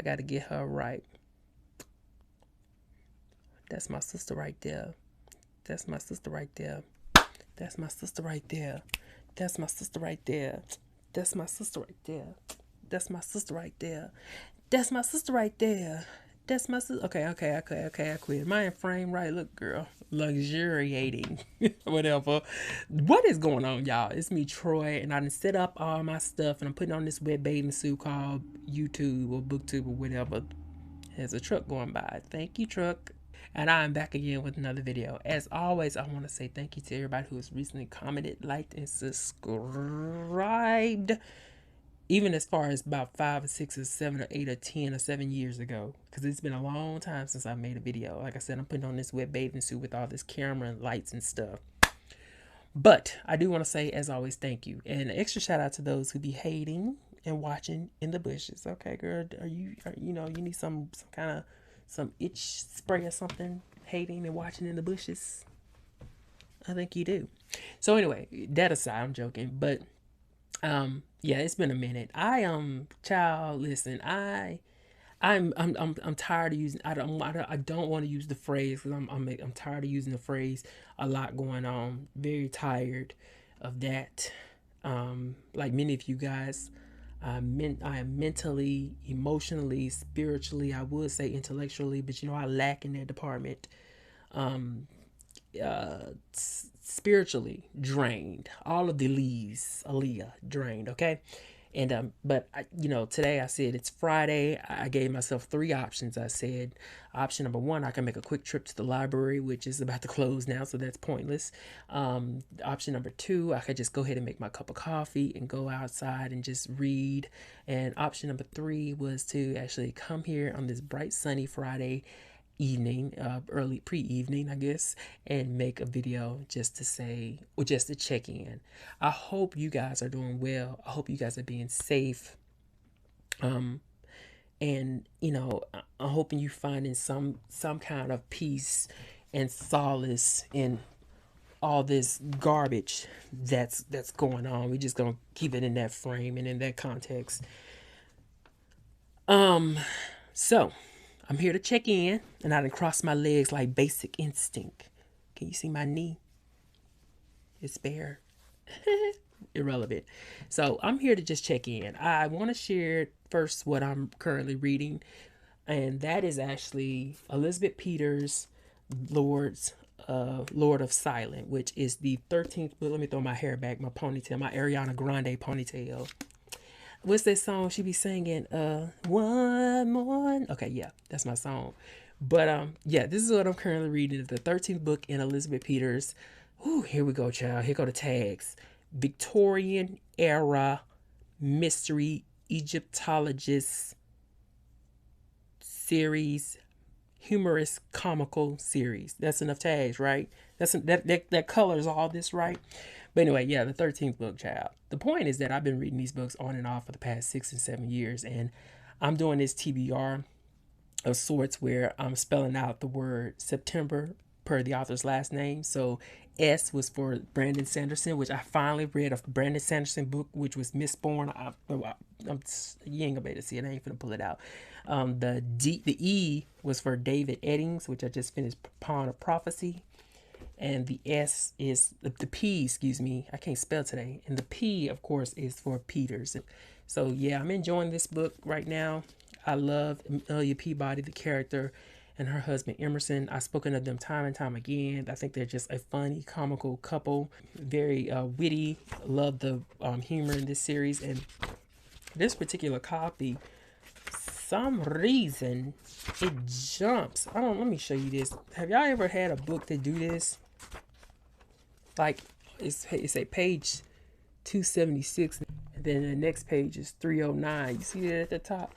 I gotta get her right. That's my sister right there. That's my sister right there. That's my sister right there. That's my sister right there. That's my sister right there. That's my sister right there. That's my sister right there. That's my sister. Okay. I quit. Am I in frame right? Look, girl. Luxuriating. Whatever. What is going on, y'all? It's me, Troi, and I done set up all my stuff, and I'm putting on this wet bathing suit called YouTube or BookTube or whatever. There's a truck going by. Thank you, truck. And I'm back again with another video. As always, I want to say thank you to everybody who has recently commented, liked, and subscribed. Even as far as about 5 or 6 or 7 or 8 or 10 or 7 years ago. Because it's been a long time since I made a video. Like I said, I'm putting on this wet bathing suit with all this camera and lights and stuff. But I do want to say, as always, thank you. And an extra shout out to those who be hating and watching in the bushes. Okay, girl, you need some kind of some itch spray or something, hating and watching in the bushes? I think you do. So anyway, that aside, I'm joking, but yeah, it's been a minute. Child, listen, I'm tired of using. I don't want to use the phrase because I'm tired of using the phrase. A lot going on. Very tired of that. Like many of you guys, I am mentally, emotionally, spiritually, I would say intellectually, but I lack in that department. Spiritually drained. All of the leaves, Aaliyah, drained. Okay. And but today I said it's Friday. I gave myself 3 options. I said option number 1, I can make a quick trip to the library, which is about to close now, so that's pointless. Option number 2, I could just go ahead and make my cup of coffee and go outside and just read. And option number 3 was to actually come here on this bright sunny Friday evening, early pre-evening, I guess, and make a video just to say, or just to check in. I hope you guys are doing well. I hope you guys are being safe. And I'm hoping you finding some kind of peace and solace in all this garbage that's going on. We're just gonna keep it in that frame and in that context. So I'm here to check in, and I done crossed my legs like basic instinct. Can you see my knee? It's bare. Irrelevant. So I'm here to just check in. I want to share first what I'm currently reading, and that is actually Elizabeth Peters' Lord of Silence, which is the 13th book. Let me throw my hair back, my ponytail, my Ariana Grande ponytail. What's that song she be singing? One more. Okay, yeah, that's my song. But yeah, this is what I'm currently reading. The 13th book in Elizabeth Peters. Ooh, here we go, child. Here go the tags. Victorian era mystery Egyptologist series, humorous comical series. That's enough tags, right? That colors all this, right? But anyway, yeah, the 13th book, child. The point is that I've been reading these books on and off for the past 6 and 7 years, and I'm doing this TBR of sorts where I'm spelling out the word September per the author's last name. So S was for Brandon Sanderson, which I finally read a Brandon Sanderson book, which was Mistborn. You ain't gonna be able to see it. I ain't gonna pull it out. The E was for David Eddings, which I just finished Pawn of Prophecy. And the S is the P, excuse me, I can't spell today. And the P, of course, is for Peters. So yeah, I'm enjoying this book right now. I love Amelia Peabody, the character, and her husband Emerson. I've spoken of them time and time again. I think they're just a funny, comical couple. Very witty. Love the humor in this series. And this particular copy, some reason, it jumps. Let me show you this. Have y'all ever had a book that do this? Like, it's a page 276, and then the next page is 309. You see that at the top?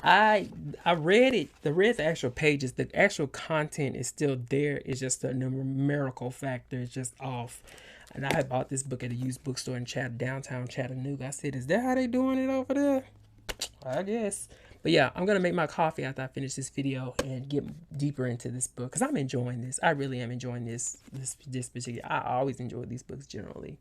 I read it. The actual pages. The actual content is still there. It's just the numerical factor is just off. And I bought this book at a used bookstore in downtown Chattanooga. I said, "Is that how they doing it over there?" I guess. But yeah, I'm gonna make my coffee after I finish this video and get deeper into this book because I'm enjoying this. I really am enjoying this particular. I always enjoy these books generally.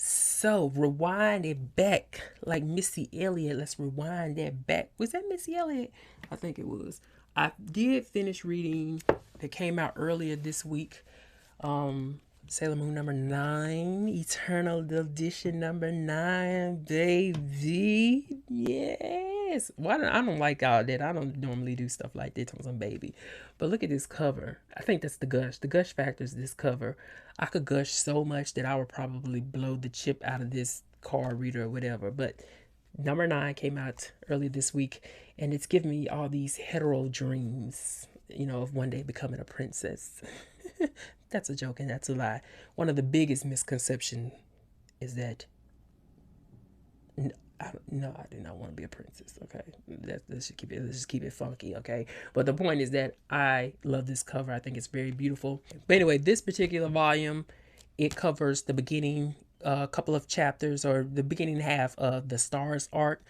So rewind it back like Missy Elliott. Let's rewind that back. Was that Missy Elliott? I think it was. I did finish reading that came out earlier this week. Sailor Moon number 9, Eternal Edition number 9, baby. Yes. I don't like all that. I don't normally do stuff like that on some baby. But look at this cover. I think that's the gush. The gush factor is this cover. I could gush so much that I would probably blow the chip out of this card reader or whatever. But number 9 came out early this week, and it's giving me all these hetero dreams, of one day becoming a princess. That's a joke and that's a lie. One of the biggest misconceptions is that no, I do not want to be a princess. Okay, let's just keep it funky. Okay, but the point is that I love this cover. I think it's very beautiful. But anyway, this particular volume, it covers the beginning, a couple of chapters, or the beginning half of the Stars arc.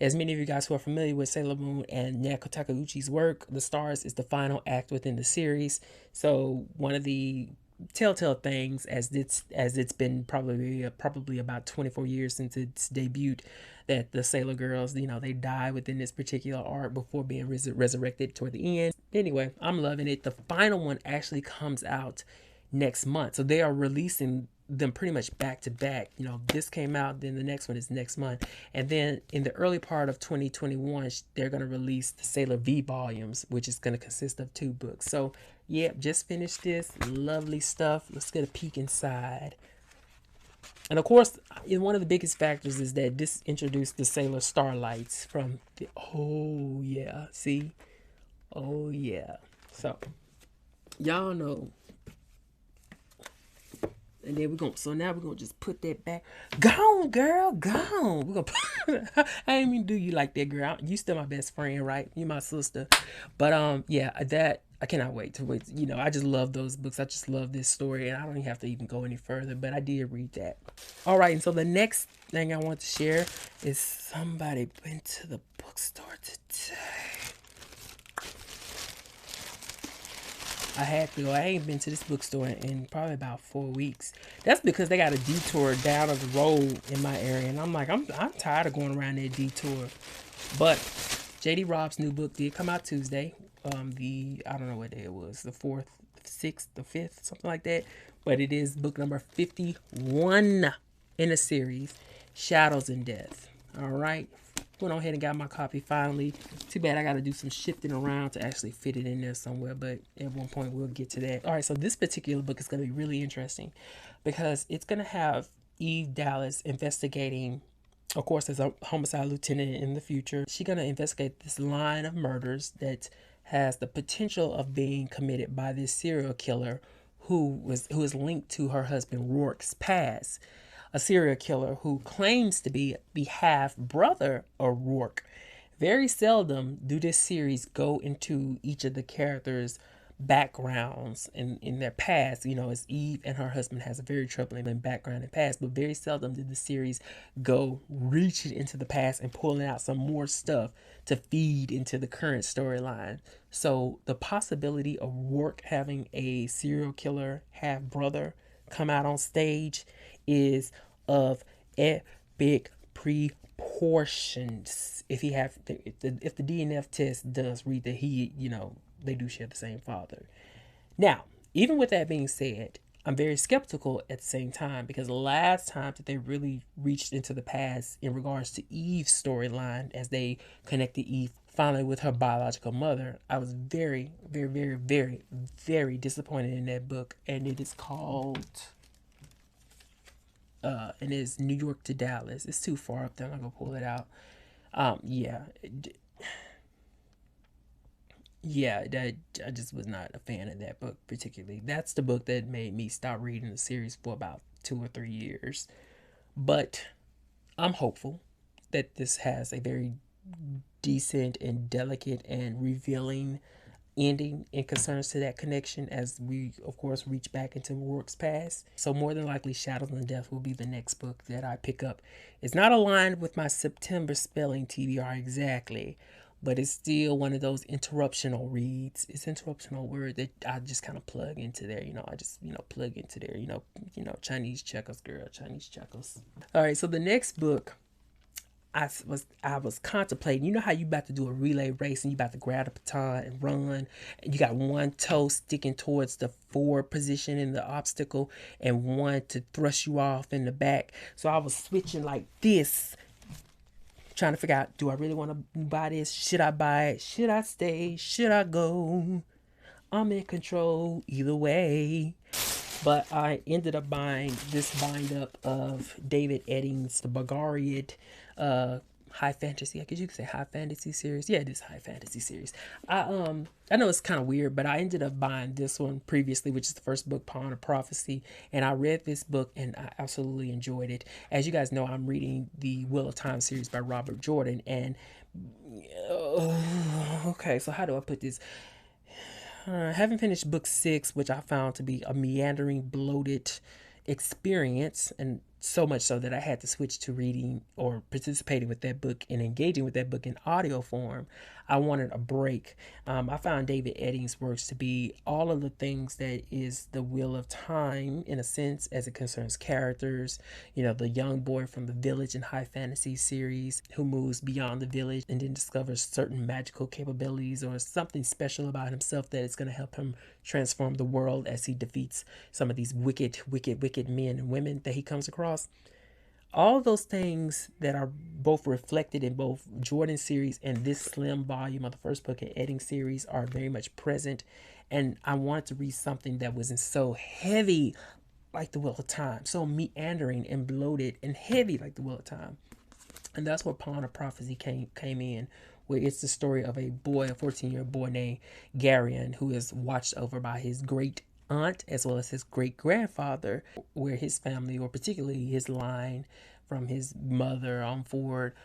As many of you guys who are familiar with Sailor Moon and Naoko Takeuchi's work, the Stars is the final act within the series. So one of the telltale things, as it's been probably about 24 years since its debut, that the Sailor girls, they die within this particular arc before being resurrected toward the end. Anyway, I'm loving it. The final one actually comes out next month, so they are releasing them pretty much back to back. This came out, then the next one is next month, and then in the early part of 2021 they're going to release the Sailor V volumes, which is going to consist of 2 books. So yeah, just finished this. Lovely stuff. Let's get a peek inside. And of course, one of the biggest factors is that this introduced the Sailor Starlights from the, oh yeah, see, oh yeah. So y'all know. And then now we're gonna just put that back. Gone, girl, gone. We're gonna put, I ain't mean to do you like that, girl. You still my best friend, right? You my sister. But yeah, that I cannot wait to wait. I just love those books. I just love this story, and I don't even have to even go any further. But I did read that. All right, and so the next thing I want to share is somebody went to the bookstore today. I had to go. I ain't been to this bookstore in probably about 4 weeks. That's because they got a detour down the road in my area, and I'm like, I'm tired of going around that detour. But J.D. Robb's new book did come out Tuesday. I don't know what day it was, the 4th, 6th, the 5th, something like that. But it is book number 51 in the series, Shadows and Death. All right. Went on ahead and got my copy finally. Too bad I got to do some shifting around to actually fit it in there somewhere, but at one point we'll get to that. All right, so this particular book is going to be really interesting because it's going to have Eve Dallas investigating, of course, as a homicide lieutenant in the future. She's going to investigate this line of murders that has the potential of being committed by this serial killer who is linked to her husband Roarke's past. A serial killer who claims to be the half-brother of Roarke. Very seldom do this series go into each of the characters' backgrounds in their past. As Eve and her husband has a very troubling background and past, but very seldom did the series go reaching into the past and pulling out some more stuff to feed into the current storyline. So the possibility of Roarke having a serial killer half-brother come out on stage is of epic proportions. If the DNF test does read that they do share the same father. Now, even with that being said, I'm very skeptical at the same time, because the last time that they really reached into the past in regards to Eve's storyline, as they connected Eve finally with her biological mother, I was very, very, very, very, very disappointed in that book. And it is called and it's New York to Dallas. It's too far up there. I'm not gonna pull it out. That I just was not a fan of that book particularly. That's the book that made me stop reading the series for about 2 or 3 years. But I'm hopeful that this has a very decent and delicate and revealing ending in concerns to that connection, as we of course reach back into Roarke's past. So more than likely Shadows and Death will be the next book that I pick up. It's not aligned with my September spelling TBR exactly, but it's still one of those interruptional reads. It's interruptional word that I just kind of plug into there. I just plug into there. Chinese checkers, girl, Chinese checkers. All right, so the next book I was contemplating. You know how you about to do a relay race and you about to grab the baton and run, and you got one toe sticking towards the forward position in the obstacle and one to thrust you off in the back. So I was switching like this, trying to figure out, do I really want to buy this? Should I buy it? Should I stay? Should I go? I'm in control either way. But I ended up buying this bind up of David Eddings' The Bulgarian high fantasy. I guess you could say high fantasy series. Yeah, it is high fantasy series. I know it's kind of weird, but I ended up buying this one previously, which is the first book, Pawn of Prophecy, and I read this book and I absolutely enjoyed it. As you guys know, I'm reading the Wheel of Time series by Robert Jordan, and okay, so how do I put this? I haven't finished book 6, which I found to be a meandering, bloated experience, and so much so that I had to switch to reading or participating with that book and engaging with that book in audio form. I wanted a break. I found David Eddings' works to be all of the things that is the Wheel of Time, in a sense, as it concerns characters. The young boy from the village in high fantasy series who moves beyond the village and then discovers certain magical capabilities or something special about himself that is going to help him transform the world as he defeats some of these wicked, wicked, wicked men and women that he comes across. All those things that are both reflected in both Jordan series and this slim volume of the first book in Eddings series are very much present. And I wanted to read something that wasn't so heavy like the Wheel of Time, so meandering and bloated and heavy like the Wheel of Time. And that's where Pawn of Prophecy came in, where it's the story of a boy, a 14-year boy named Garion, who is watched over by his great aunt as well as his great grandfather, where his family, or particularly his line from his mother on forward,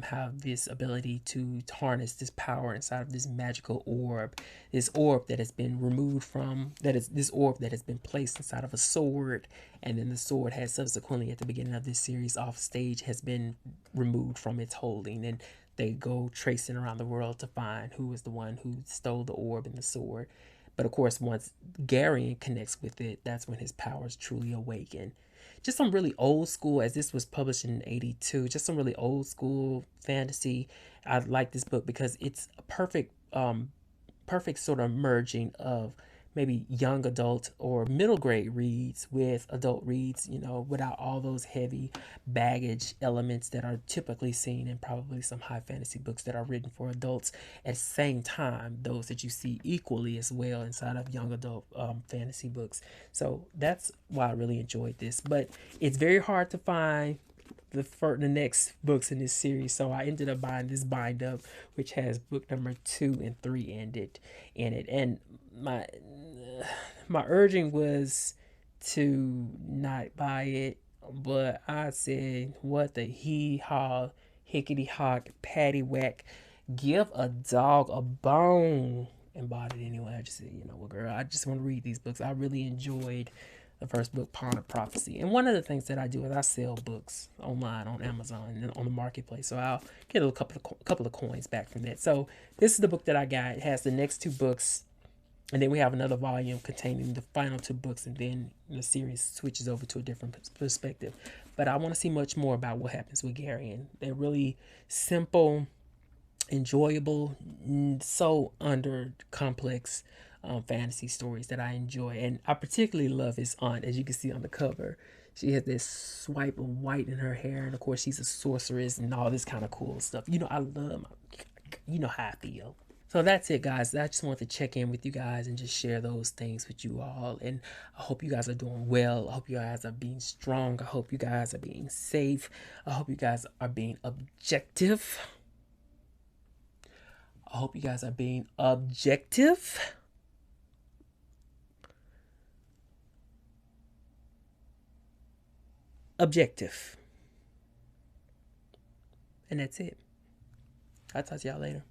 have this ability to harness this power inside of this magical orb, this orb that has been removed from, this orb that has been placed inside of a sword, and then the sword has subsequently, at the beginning of this series, off stage, has been removed from its holding, and they go tracing around the world to find who is the one who stole the orb and the sword. But of course, once Garion connects with it, that's when his powers truly awaken. Just some really old school, as this was published in '82, just some really old school fantasy. I like this book because it's a perfect sort of merging of maybe young adult or middle grade reads with adult reads, without all those heavy baggage elements that are typically seen in probably some high fantasy books that are written for adults. At the same time, those that you see equally as well inside of young adult fantasy books. So that's why I really enjoyed this. But it's very hard to find the next books in this series, so I ended up buying this bind up, which has book number 2 and 3 in it. And my urging was to not buy it, but I said, what the hee haw, hickety hock, patty whack, give a dog a bone, and bought it anyway. I just said, girl, I just want to read these books. I really enjoyed the first book, Pawn of Prophecy. And one of the things that I do is I sell books online on Amazon and on the marketplace. So I'll get a couple of coins back from that. So this is the book that I got. It has the next 2 books. And then we have another volume containing the final 2 books. And then the series switches over to a different perspective. But I want to see much more about what happens with Garion. They're really simple, enjoyable, so under complex fantasy stories that I enjoy. And I particularly love his aunt, as you can see on the cover. She has this swipe of white in her hair, and of course she's a sorceress and all this kind of cool stuff. I love how I feel. So that's it, guys. I just wanted to check in with you guys and just share those things with you all. And I hope you guys are doing well. I hope you guys are being strong. I hope you guys are being safe. I hope you guys are being objective. I hope you guys are being objective. Objective. And that's it. I'll talk to y'all later.